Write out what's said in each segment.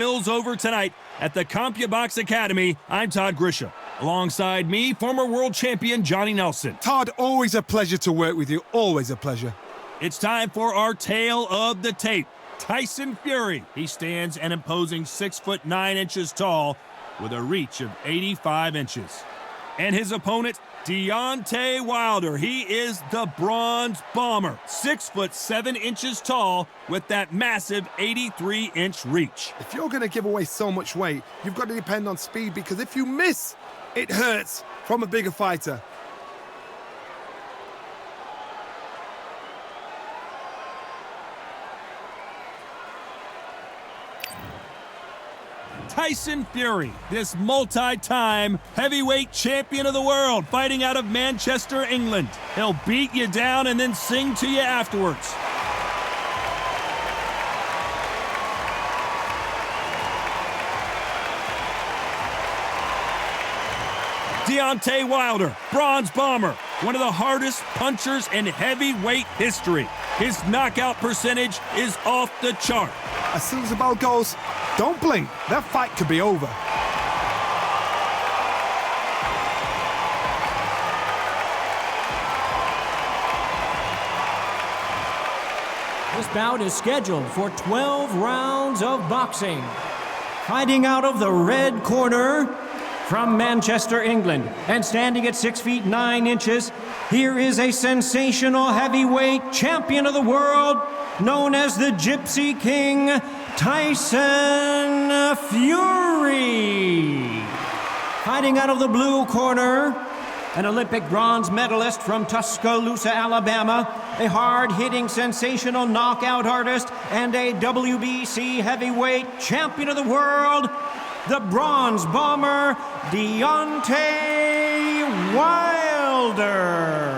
Bills over tonight at the CompuBox Academy. I'm Todd Grisham. Alongside me, former world champion Johnny Nelson. Todd, always a pleasure to work with you. Always a pleasure. It's time for our tale of the tape. Tyson Fury. He stands an imposing 6'9" tall with a reach of 85 inches. And his opponent, Deontay Wilder. He is the Bronze Bomber, 6'7" tall with that massive 83-inch reach. If you're going to give away so much weight, you've got to depend on speed, because if you miss, it hurts from a bigger fighter. Tyson Fury, this multi-time heavyweight champion of the world, fighting out of Manchester, England. He'll beat you down and then sing to you afterwards. Deontay Wilder, Bronze Bomber, one of the hardest punchers in heavyweight history. His knockout percentage is off the chart. As soon as the bell goes, don't blink. That fight could be over. This bout is scheduled for 12 rounds of boxing. Fighting out of the red corner from Manchester, England, and standing at 6'9", here is a sensational heavyweight champion of the world, known as the Gypsy King, Tyson Fury. Fighting out of the blue corner, an Olympic bronze medalist from Tuscaloosa, Alabama, a hard-hitting, sensational knockout artist, and a WBC heavyweight champion of the world, the Bronze Bomber, Deontay Wilder.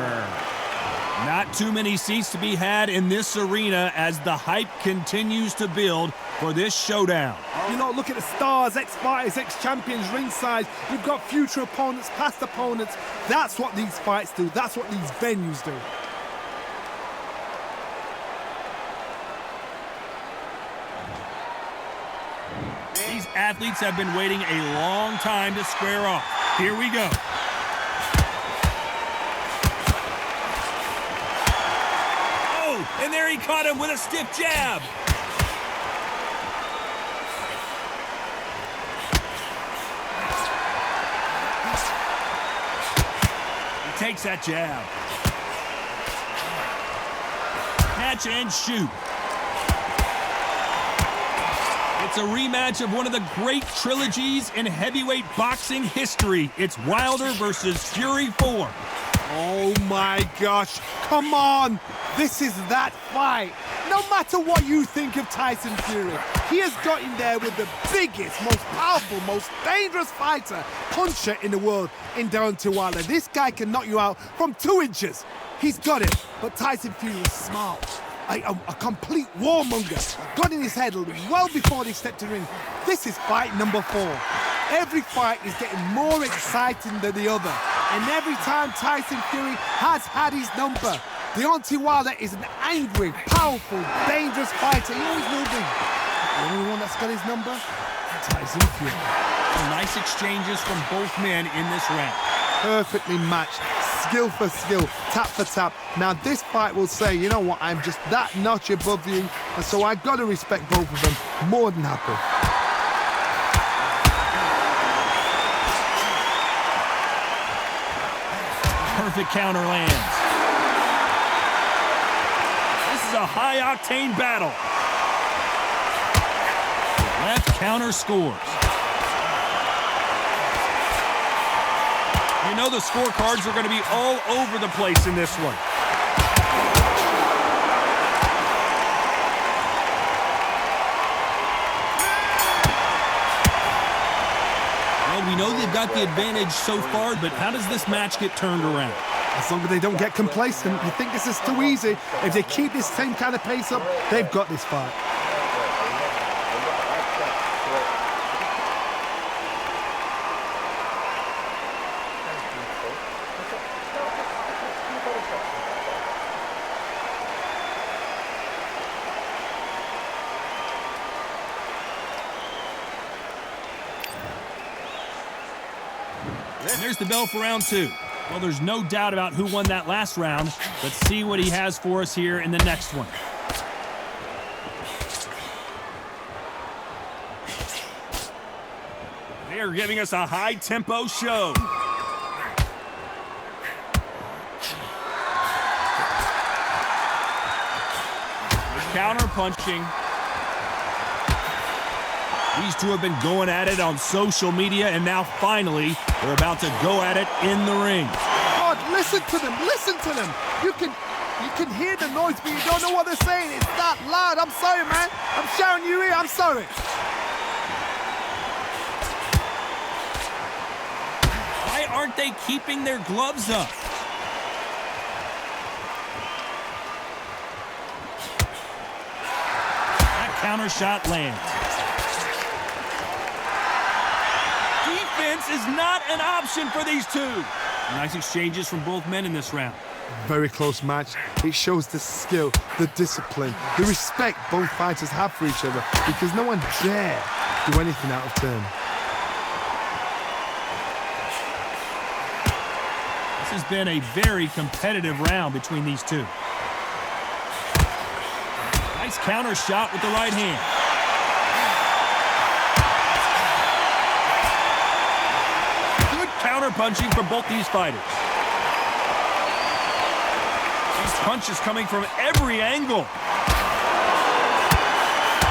Not too many seats to be had in this arena as the hype continues to build for this showdown. You know, look at the stars, ex-fighters, ex-champions ringside. You've got future opponents, past opponents. That's what these fights do. That's what these venues do. These athletes have been waiting a long time to square off. Here we go. Oh, and there he caught him with a stiff jab. He takes that jab. Catch and shoot. It's a rematch of one of the great trilogies in heavyweight boxing history. It's Wilder versus Fury 4. Oh my gosh, come on! This is that fight. No matter what you think of Tyson Fury, he has got in there with the biggest, most powerful, most dangerous fighter, puncher in the world in Deontay Wilder. This guy can knock you out from 2 inches. He's got it, but Tyson Fury is smart. A complete warmonger. Got in his head well before they stepped in the ring. This is fight number 4. Every fight is getting more exciting than the other. And every time Tyson Fury has had his number. Deontay Wilder is an angry, powerful, dangerous fighter. He always will be. The only one that's got his number? Tyson Fury. Nice exchanges from both men in this round. Perfectly matched. Skill for skill, tap for tap. Now this fight will say, you know what, I'm just that notch above you, and so I've got to respect both of them. More than happy. Perfect counter lands. This is a high-octane battle. Left counter scores. You know the scorecards are going to be all over the place in this one. Well, we know they've got the advantage so far, but how does this match get turned around? As long as they don't get complacent, you think this is too easy. If they keep this same kind of pace up, they've got this fight. And there's the bell for round 2. Well, there's no doubt about who won that last round. Let's see what he has for us here in the next one. They are giving us a high-tempo show. Counter-punching. These two have been going at it on social media, and now finally they're about to go at it in the ring. God, listen to them, listen to them. You can hear the noise, but you don't know what they're saying. It's that loud. I'm sorry, man. I'm shouting you here. I'm sorry. Why aren't they keeping their gloves up? That counter shot lands. Defense is not an option for these two. Nice exchanges from both men in this round. Very close match. It shows the skill, the discipline, the respect both fighters have for each other, because no one dare do anything out of turn. This has been a very competitive round between these two. Nice counter shot with the right hand. Good counter punching from both these fighters. These punches coming from every angle.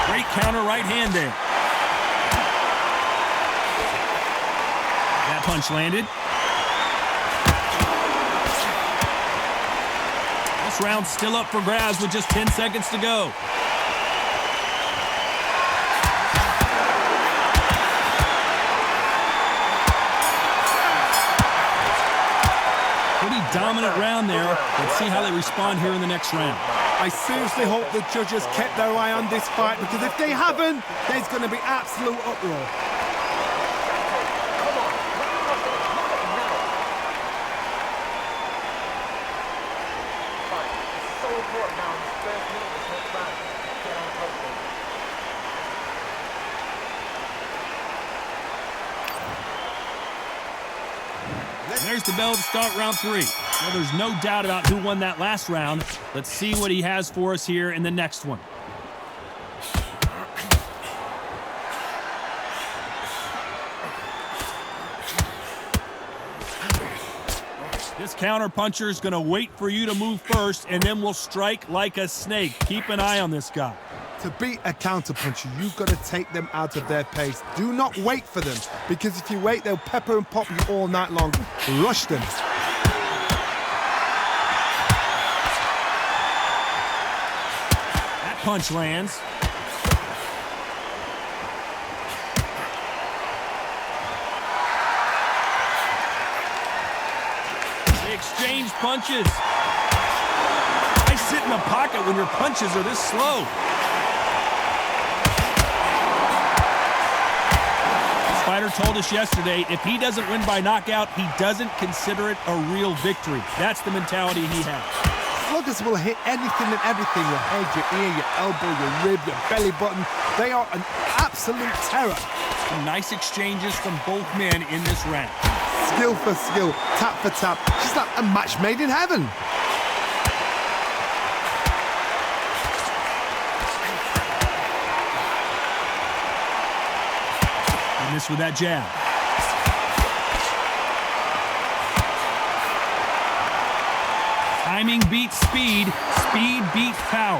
Great counter right hand there. That punch landed. This round's still up for grabs with just 10 seconds to go. Pretty dominant round there. Let's see how they respond here in the next round. I seriously hope the judges kept their eye on this fight, because if they haven't, there's going to be absolute uproar. There's the bell to start round 3. Well, there's no doubt about who won that last round. Let's see what he has for us here in the next one. This counter puncher is going to wait for you to move first, and then will strike like a snake. Keep an eye on this guy. To beat a counterpuncher, you've got to take them out of their pace. Do not wait for them, because if you wait, they'll pepper and pop you all night long. Rush them. That punch lands. They exchange punches. I sit in the pocket when your punches are this slow. Fighter told us yesterday, if he doesn't win by knockout, he doesn't consider it a real victory. That's the mentality he has. Sluggers will hit anything and everything. Your head, your ear, your elbow, your rib, your belly button. They are an absolute terror. Some nice exchanges from both men in this round. Skill for skill, tap for tap. Just like a match made in heaven. Miss with that jab. Timing beats speed. Speed beats power.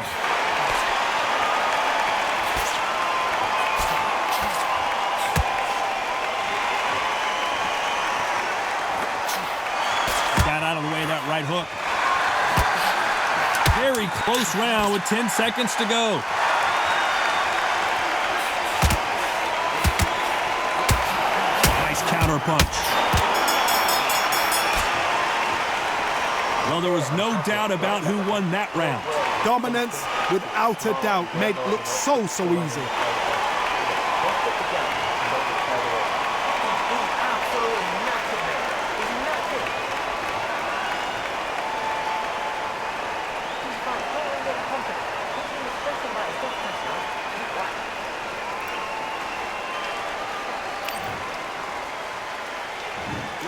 Got out of the way of that right hook. Very close round with 10 seconds to go. Counter punch. Well, there was no doubt about who won that round. Dominance, without a doubt, made it look so easy.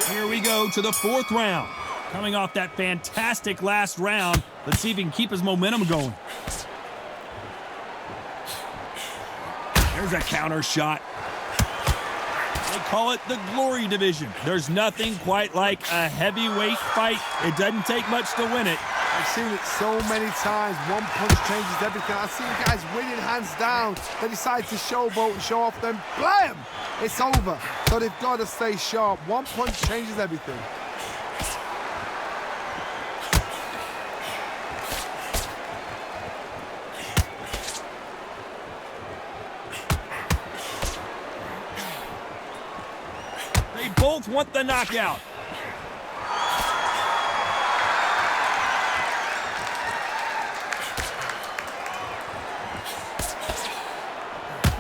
Here we go to the fourth round. Coming off that fantastic last round, let's see if he can keep his momentum going. There's a counter shot. They call it the glory division. There's nothing quite like a heavyweight fight. It doesn't take much to win it. I've seen it so many times. One punch changes everything. I've seen guys winning hands down. They decide to showboat and show off, then blam! It's over. So they've got to stay sharp. One punch changes everything. They both want the knockout.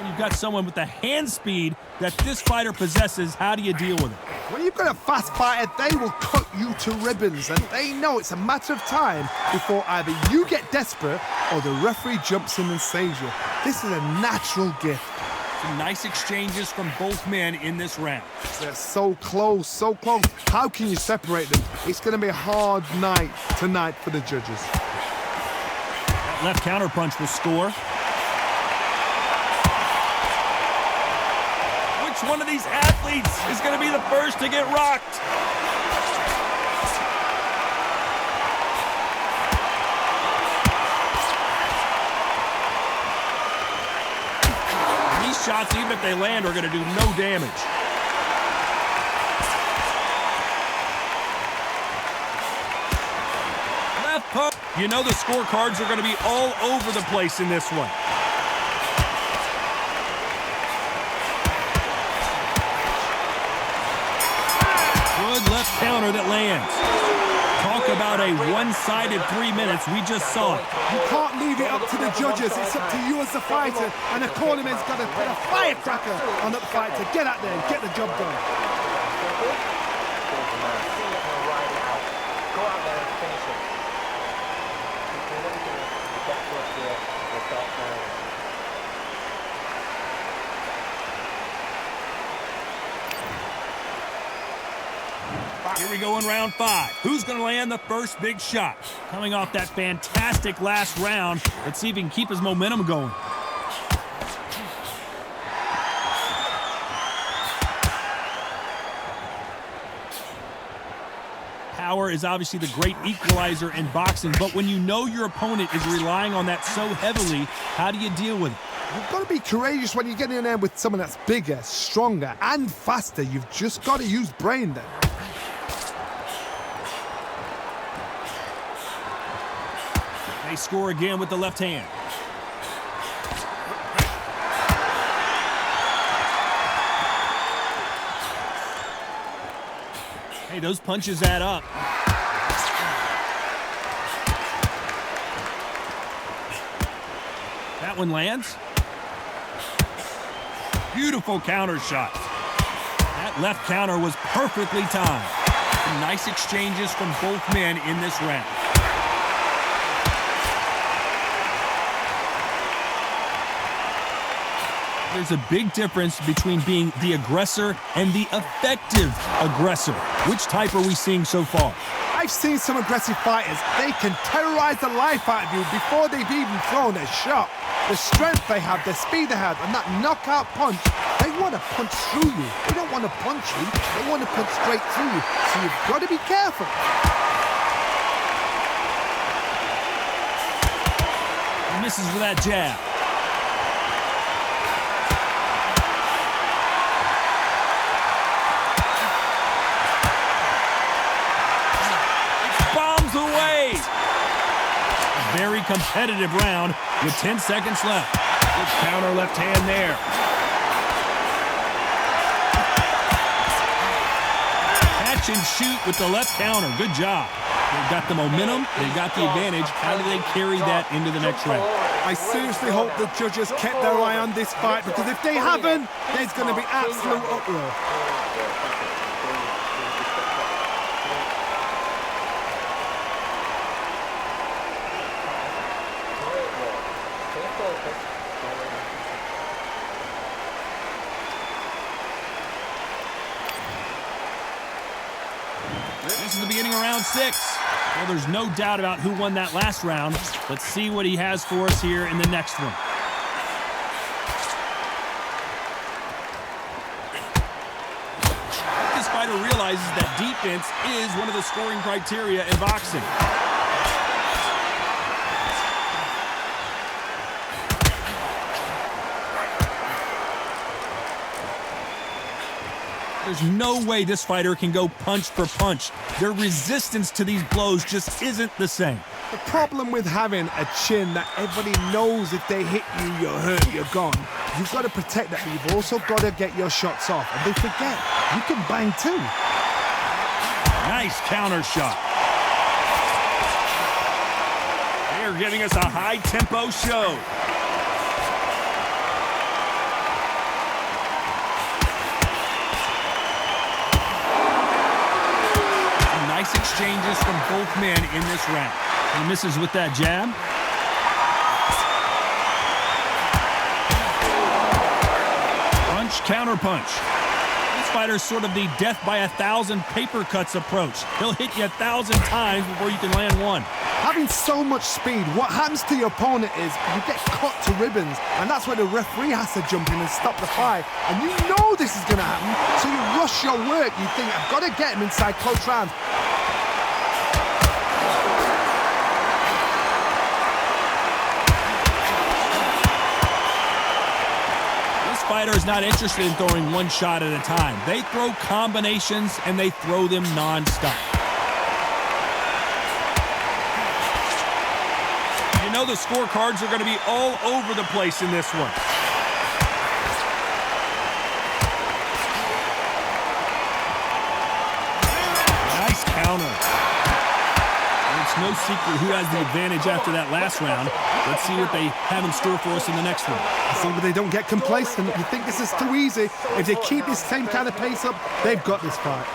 You've got someone with the hand speed that this fighter possesses. How do you deal with it? When you've got a fast fighter, they will cut you to ribbons, and they know it's a matter of time before either you get desperate or the referee jumps in and saves you. This is a natural gift. Some nice exchanges from both men in this round. They're so close, so close. How can you separate them? It's going to be a hard night tonight for the judges. That left counter punch will score. Which one of these athletes is going to be the first to get rocked? These shots, even if they land, are going to do no damage. Left punch. You know the scorecards are going to be all over the place in this one. Good left counter that lands. Talk about a one-sided 3 minutes. We just saw it. You can't leave it up to the judges. It's up to you as the fighter, and the cornerman's got to put a firecracker on that fight to get out there and get the job done. Here we go in round 5. Who's going to land the first big shot? Coming off that fantastic last round, let's see if he can keep his momentum going. Power is obviously the great equalizer in boxing, but when you know your opponent is relying on that so heavily, how do you deal with it? You've got to be courageous when you get in there with someone that's bigger, stronger, and faster. You've just got to use brain then. They score again with the left hand. Hey, those punches add up. That one lands. Beautiful counter shot. That left counter was perfectly timed. Some nice exchanges from both men in this round. There's a big difference between being the aggressor and the effective aggressor. Which type are we seeing so far? I've seen some aggressive fighters. They can terrorize the life out of you before they've even thrown a shot. The strength they have, the speed they have, and that knockout punch, they want to punch through you. They don't want to punch you. They want to punch straight through you. So you've got to be careful. He misses with that jab. Very competitive round with 10 seconds left. Good counter left hand there. Catch and shoot with the left counter. Good job. They've got the momentum. They've got the advantage. How do they carry that into the next round? I seriously hope the judges kept their eye on this fight, because if they haven't, there's going to be absolute uproar. This is the beginning of round 6. Well, there's no doubt about who won that last round. Let's see what he has for us here in the next one. This fighter realizes that defense is one of the scoring criteria in boxing. There's no way this fighter can go punch for punch. Their resistance to these blows just isn't the same. The problem with having a chin that everybody knows if they hit you, you're hurt, you're gone. You've got to protect that, but you've also got to get your shots off. And they forget, you can bang too. Nice counter shot. They're giving us a high-tempo show. Nice exchanges from both men in this round. He misses with that jab. Punch, counter punch. This fighter's sort of the death by 1,000 paper cuts approach. He'll hit you 1,000 times before you can land one. Having so much speed, what happens to your opponent is you get cut to ribbons, and that's where the referee has to jump in and stop the fight. And you know this is going to happen, so you rush your work. You think, I've got to get him inside close rounds. Fighter is not interested in throwing one shot at a time. They throw combinations and they throw them non-stop. You know the scorecards are going to be all over the place in this one. Nice counter. It's no secret who has the advantage after that last round. Let's see what they have in store for us in the next one. As long as they don't get complacent, you think this is too easy. If they keep this same kind of pace up, they've got this fight.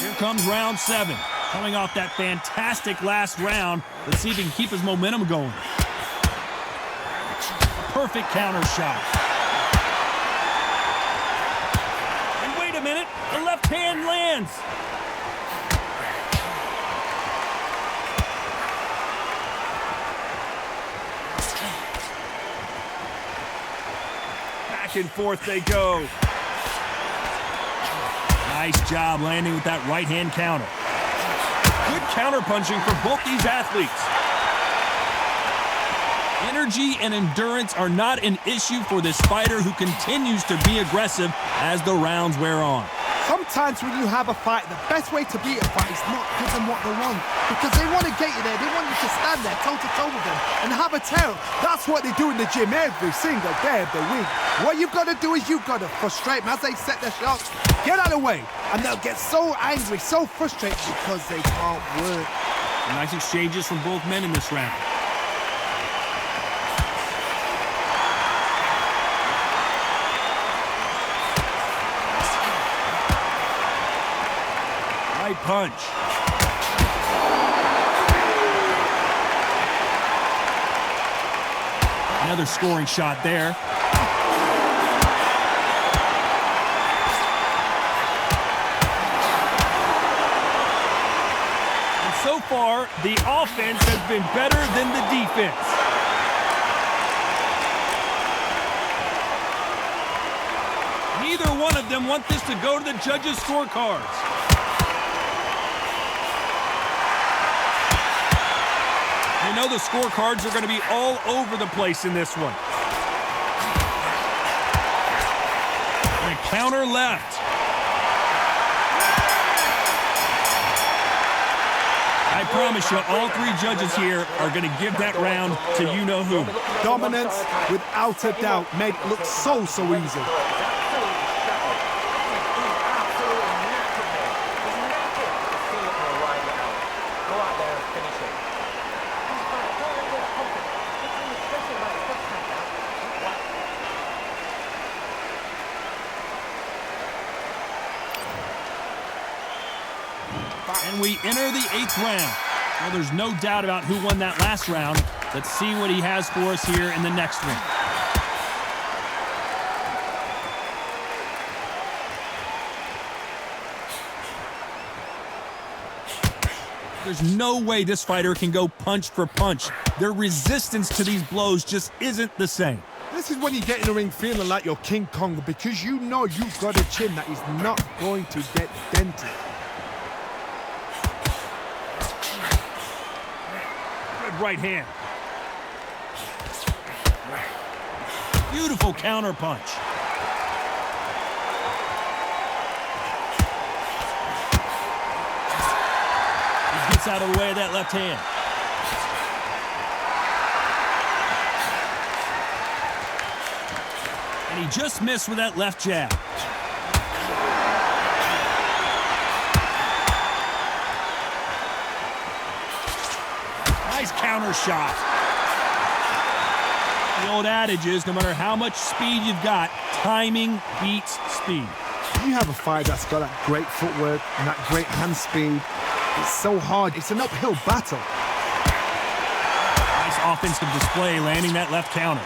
Here comes round 7. Coming off that fantastic last round, let's see if he can keep his momentum going. Perfect counter shot. And wait a minute, the left hand lands. Back and forth they go. Nice job landing with that right hand counter. Good counter-punching for both these athletes. Energy and endurance are not an issue for this fighter who continues to be aggressive as the rounds wear on. Sometimes when you have a fight, the best way to beat a fight is not give them what they want. Because they want to get you there. They want you to stand there toe-to-toe with them and have a tail. That's what they do in the gym every single day of the week. What you've got to do is you've got to frustrate them as they set their shots. Get out of the way. And they'll get so angry, so frustrated because they can't work. Nice exchanges from both men in this round. Right punch. Another scoring shot there. So far, the offense has been better than the defense. Neither one of them want this to go to the judges' scorecards. You know the scorecards are going to be all over the place in this one. And a counter left. I promise you, all 3 judges here are going to give that round to you-know-who. Dominance, without a doubt, made it look so easy. And we enter the 8th round. Well, there's no doubt about who won that last round. Let's see what he has for us here in the next one. There's no way this fighter can go punch for punch. Their resistance to these blows just isn't the same. This is when you get in the ring feeling like you're King Kong, because you know you've got a chin that is not going to get dented. Good right hand. Beautiful counter punch. He gets out of the way of that left hand. And he just missed with that left jab. Nice counter shot. The old adage is, no matter how much speed you've got, timing beats speed. You have a fighter that's got that great footwork and that great hand speed. It's so hard. It's an uphill battle. Nice offensive display, landing that left counter.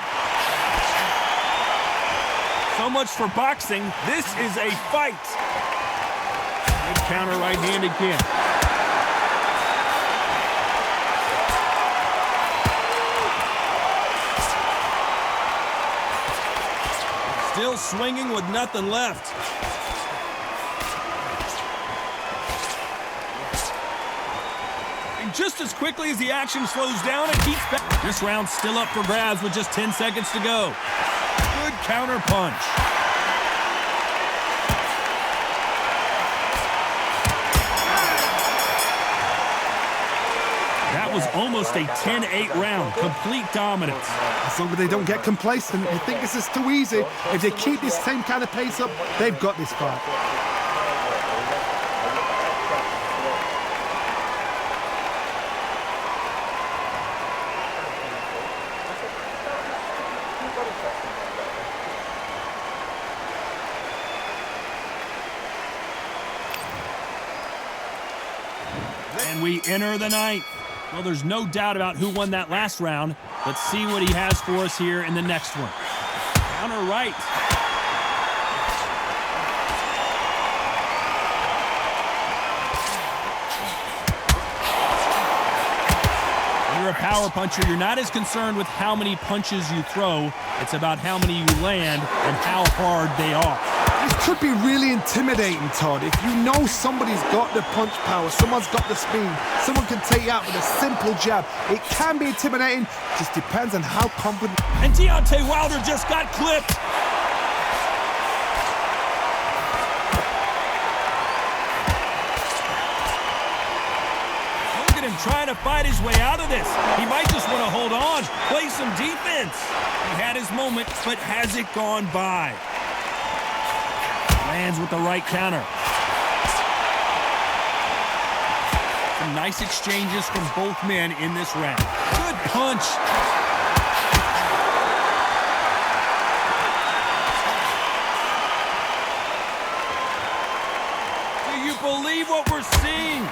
So much for boxing. This is a fight. Good counter right hand again. Still swinging with nothing left. And just as quickly as the action slows down, it keeps back. This round's still up for grabs with just 10 seconds to go. Good counter punch. That was almost a 10-8 round. Complete dominance. As long as they don't get complacent, they think this is too easy. If they keep this same kind of pace up, they've got this fight. And we enter the 9th. Well, there's no doubt about who won that last round. Let's see what he has for us here in the next one. Counter right. When you're a power puncher, you're not as concerned with how many punches you throw. It's about how many you land and how hard they are. This could be really intimidating, Todd. If you know somebody's got the punch power, someone's got the speed, someone can take you out with a simple jab. It can be intimidating, just depends on how confident. And Deontay Wilder just got clipped. Look at him trying to fight his way out of this. He might just want to hold on, play some defense. He had his moment, but has it gone by? Lands with the right counter. Some nice exchanges from both men in this round. Good punch. Do you believe what we're seeing?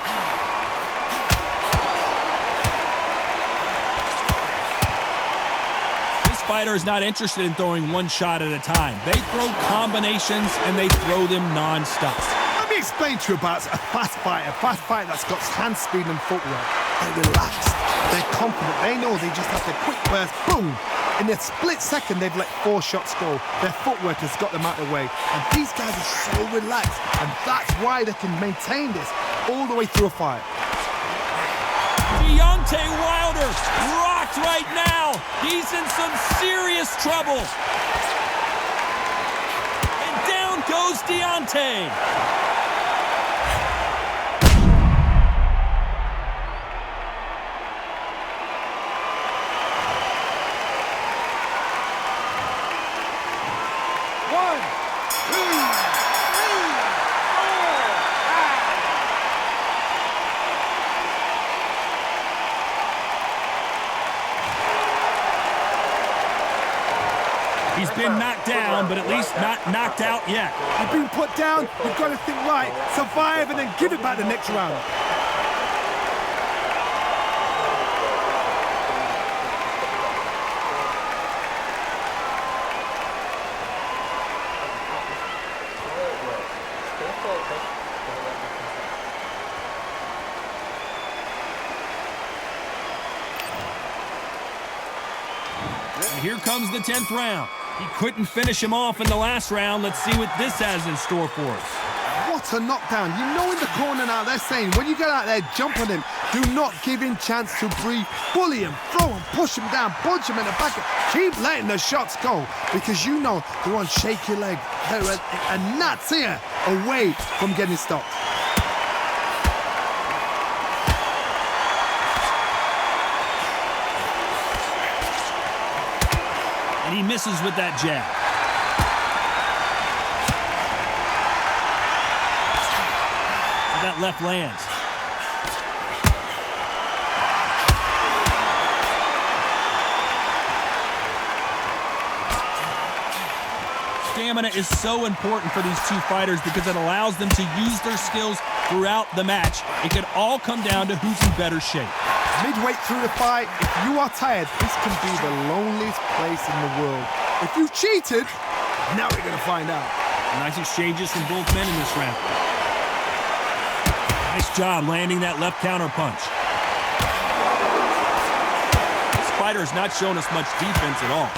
Fighter is not interested in throwing one shot at a time. They throw combinations and they throw them non-stop. Let me explain to you about a fast fighter that's got hand speed and footwork. They're relaxed, they're confident, they know they just have to quick burst, boom. In a split second, they've let 4 shots go. Their footwork has got them out of the way. And these guys are so relaxed, and that's why they can maintain this all the way through a fight. Deontay Wilder rocked right now. He's in some serious trouble. And down goes Deontay. He's been knocked down, but at least not knocked out yet. You've been put down, you've got to think right, survive, and then give it back the next round. here comes the 10th round. He couldn't finish him off in the last round. Let's see what this has in store for us. What a knockdown. You know in the corner now, they're saying, when you get out there, jump on him. Do not give him chance to breathe. Bully him, throw him, push him down, punch him in the back. Keep letting the shots go because you know they're on shaky leg. They're a gnat's here away from getting stopped. And he misses with that jab. That left lands. Stamina is so important for these two fighters because it allows them to use their skills throughout the match. It could all come down to who's in better shape. Midway through the fight, if you are tired, this can be the loneliest place in the world. If you cheated, now we're going to find out. Nice exchanges from both men in this round. Nice job landing that left counter punch. This fighter has not shown us much defense at all.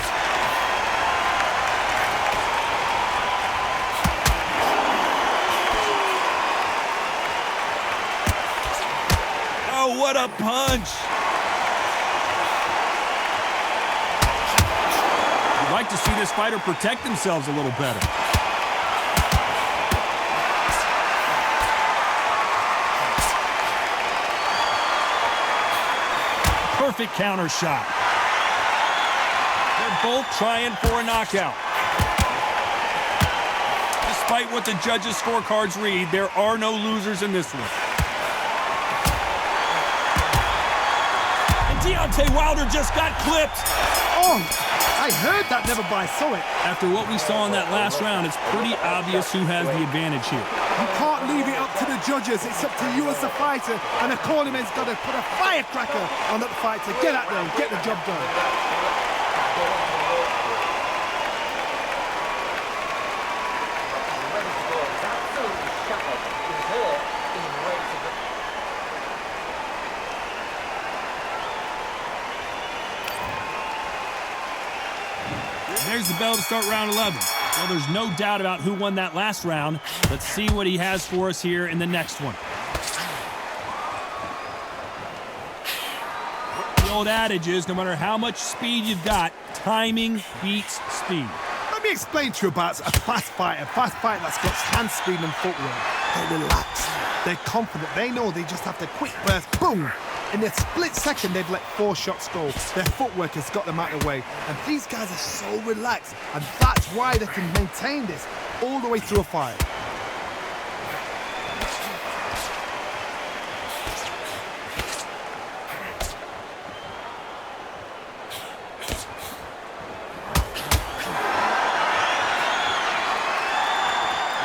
Oh, what a punch! You'd like to see this fighter protect themselves a little better. Perfect counter shot. They're both trying for a knockout. Despite what the judges' scorecards read, there are no losers in this one. And Deontay Wilder just got clipped. Oh, I heard that, never by saw it. After what we saw in that last round, it's pretty obvious who has the advantage here. You can't leave it up to the judges. It's up to you as a fighter, and the cornerman's got to put a firecracker on that fighter. Get out there and get the job done. There's the bell to start round 11. Well, there's no doubt about who won that last round. Let's see what he has for us here in the next one. The old adage is, no matter how much speed you've got, timing beats speed. Let me explain to you about a fast fighter that's got hand speed and footwork. They're relaxed. They're confident. They know they just have to quick burst, boom. In a split second, they've let 4 shots go. Their footwork has got them out of the way. And these guys are so relaxed. And that's why they can maintain this all the way through a fight.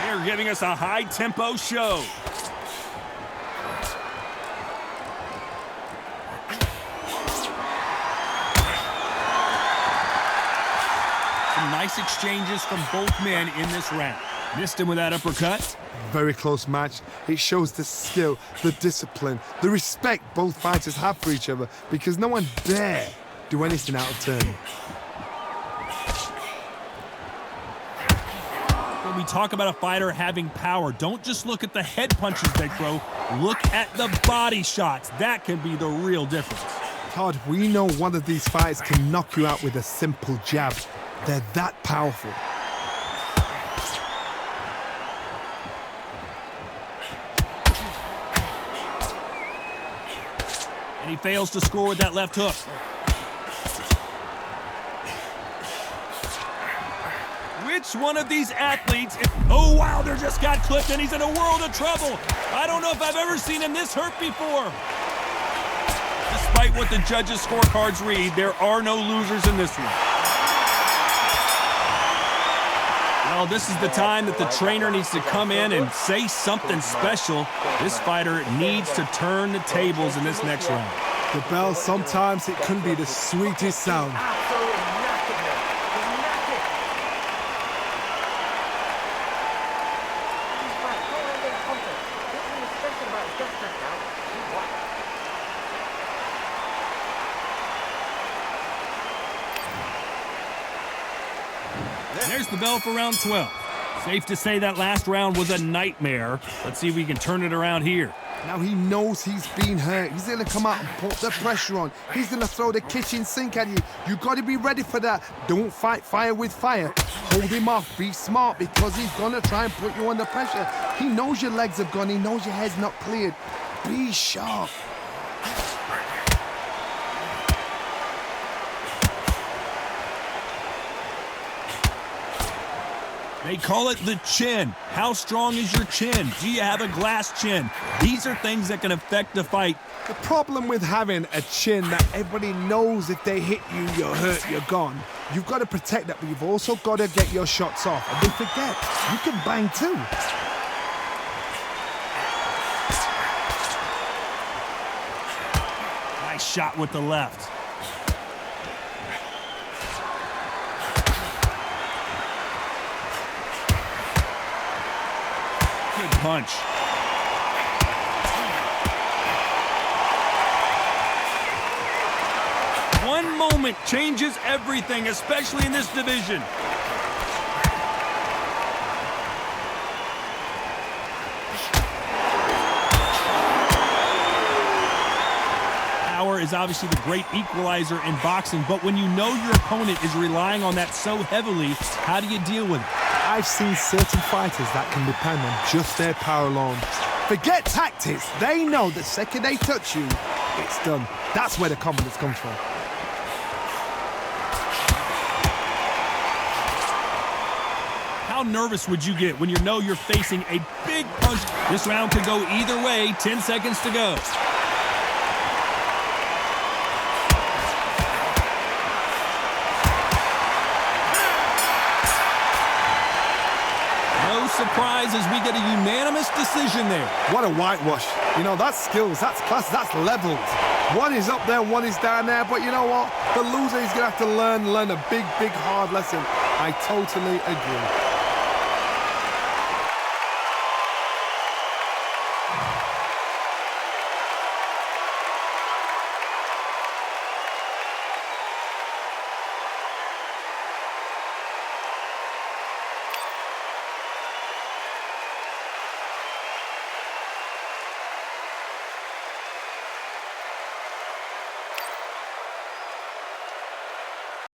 They're giving us a high-tempo show. Nice exchanges from both men in this round. Missed him with that uppercut. Very close match. It shows the skill, the discipline, the respect both fighters have for each other because no one dare do anything out of turn. When we talk about a fighter having power, don't just look at the head punches they throw. Look at the body shots. That can be the real difference. Todd, we know one of these fighters can knock you out with a simple jab. They're that powerful. And he fails to score with that left hook. Which one of these athletes... Oh, Wilder just got clipped and he's in a world of trouble. I don't know if I've ever seen him this hurt before. Despite what the judges' scorecards read, there are no losers in this one. Well, this is the time that the trainer needs to come in and say something special. This fighter needs to turn the tables in this next round. The bell, sometimes it can be the sweetest sound. There's the bell for round 12. Safe to say that last round was a nightmare. Let's see if we can turn it around here. Now he knows he's been hurt. He's going to come out and put the pressure on. He's going to throw the kitchen sink at you. You got to be ready for that. Don't fight fire with fire. Hold him off. Be smart because he's going to try and put you under pressure. He knows your legs have gone. He knows your head's not cleared. Be sharp. They call it the chin. How strong is your chin? Do you have a glass chin? These are things that can affect the fight. The problem with having a chin that everybody knows if they hit you, you're hurt, you're gone. You've got to protect that, but you've also got to get your shots off. And don't forget, you can bang too. Nice shot with the left. Good punch. One moment changes everything, especially in this division. Power is obviously the great equalizer in boxing, but when you know your opponent is relying on that so heavily, how do you deal with it? I've seen certain fighters that can depend on just their power alone. Forget tactics. They know the second they touch you, it's done. That's where the confidence comes from. How nervous would you get when you know you're facing a big punch? This round could go either way. 10 seconds to go. No surprise as we get a unanimous decision there. What a whitewash. You know, that's skills, that's class, that's levels. One is up there, one is down there, but you know what? The loser is going to have to learn a big, hard lesson. I totally agree.